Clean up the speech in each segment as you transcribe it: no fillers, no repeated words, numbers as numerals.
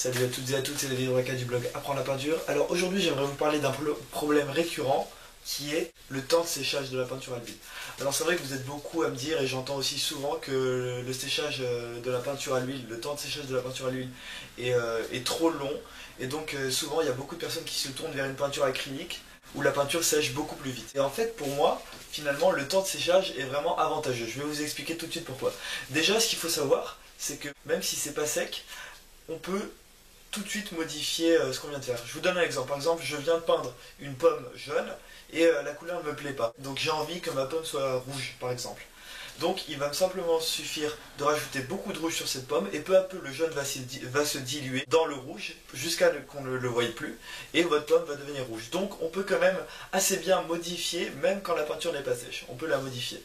Salut à toutes et à tous, c'est David Waka du blog Apprendre la peinture. Alors aujourd'hui j'aimerais vous parler d'un problème récurrent qui est le temps de séchage de la peinture à l'huile. Alors c'est vrai que vous êtes beaucoup à me dire, et j'entends aussi souvent que le séchage de la peinture à l'huile, le temps de séchage de la peinture à l'huile est trop long. Et donc souvent il y a beaucoup de personnes qui se tournent vers une peinture acrylique où la peinture sèche beaucoup plus vite. Et en fait pour moi, finalement le temps de séchage est vraiment avantageux. Je vais vous expliquer tout de suite pourquoi. Déjà ce qu'il faut savoir, c'est que même si c'est pas sec, on peut tout de suite modifier ce qu'on vient de faire. Je vous donne un exemple. Par exemple, je viens de peindre une pomme jaune et la couleur ne me plaît pas. Donc j'ai envie que ma pomme soit rouge, par exemple. Donc il va me simplement suffire de rajouter beaucoup de rouge sur cette pomme et peu à peu le jaune va se diluer dans le rouge jusqu'à qu'on ne le voie plus et votre pomme va devenir rouge. Donc on peut quand même assez bien modifier même quand la peinture n'est pas sèche. On peut la modifier.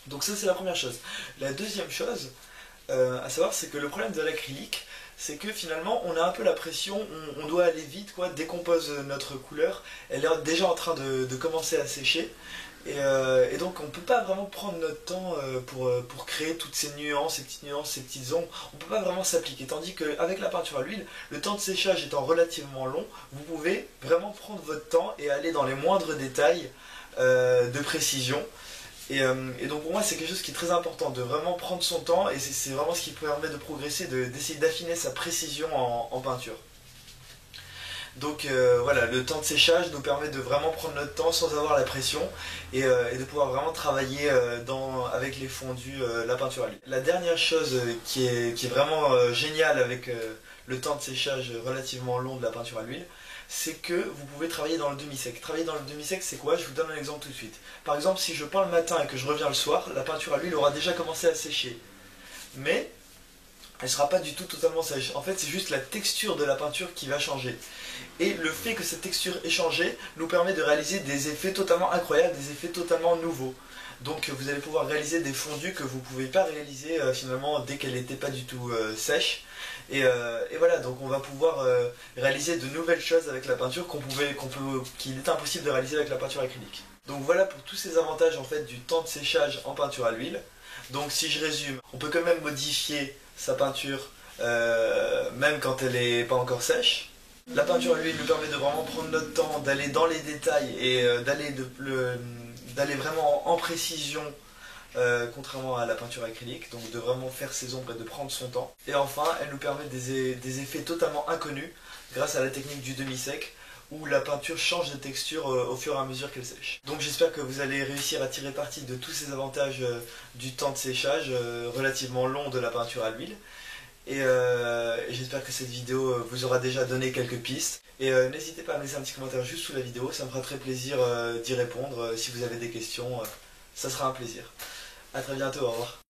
Donc ça c'est la première chose. La deuxième chose à savoir, c'est que le problème de l'acrylique, c'est que finalement on a un peu la pression, on doit aller vite quoi, dès qu'on pose notre couleur, elle est déjà en train de commencer à sécher et donc on ne peut pas vraiment prendre notre temps pour créer toutes ces nuances, ces petites ombres, on ne peut pas vraiment s'appliquer, tandis qu'avec la peinture à l'huile, le temps de séchage étant relativement long, vous pouvez vraiment prendre votre temps et aller dans les moindres détails de précision. Et donc pour moi c'est quelque chose qui est très important, de vraiment prendre son temps, et c'est vraiment ce qui permet de progresser, d'essayer d'affiner sa précision en peinture. Donc voilà, le temps de séchage nous permet de vraiment prendre notre temps sans avoir la pression et de pouvoir vraiment travailler avec les fondus, la peinture à l'huile. La dernière chose qui est vraiment géniale avec le temps de séchage relativement long de la peinture à l'huile, c'est que vous pouvez travailler dans le demi-sec. Travailler dans le demi-sec, c'est quoi? Je vous donne un exemple tout de suite. Par exemple, si je peins le matin et que je reviens le soir, la peinture à l'huile aura déjà commencé à sécher. Mais elle ne sera pas du tout totalement sèche. En fait, c'est juste la texture de la peinture qui va changer. Et le fait que cette texture ait changé nous permet de réaliser des effets totalement incroyables, des effets totalement nouveaux. Donc vous allez pouvoir réaliser des fondus que vous ne pouvez pas réaliser finalement dès qu'elle n'était pas du tout sèche. Et voilà, donc on va pouvoir réaliser de nouvelles choses avec la peinture qu'il est impossible de réaliser avec la peinture acrylique. Donc voilà pour tous ces avantages en fait du temps de séchage en peinture à l'huile. Donc si je résume, on peut quand même modifier sa peinture même quand elle n'est pas encore sèche. La peinture à l'huile nous permet de vraiment prendre notre temps, d'aller dans les détails et d'aller vraiment en précision, contrairement à la peinture acrylique, donc de vraiment faire ses ombres et de prendre son temps. Et enfin, elle nous permet des effets totalement inconnus grâce à la technique du demi-sec, où la peinture change de texture au fur et à mesure qu'elle sèche. Donc j'espère que vous allez réussir à tirer parti de tous ces avantages du temps de séchage relativement long de la peinture à l'huile. Et j'espère que cette vidéo vous aura déjà donné quelques pistes. Et n'hésitez pas à me laisser un petit commentaire juste sous la vidéo, ça me fera très plaisir d'y répondre. Si vous avez des questions, ça sera un plaisir. A très bientôt, au revoir.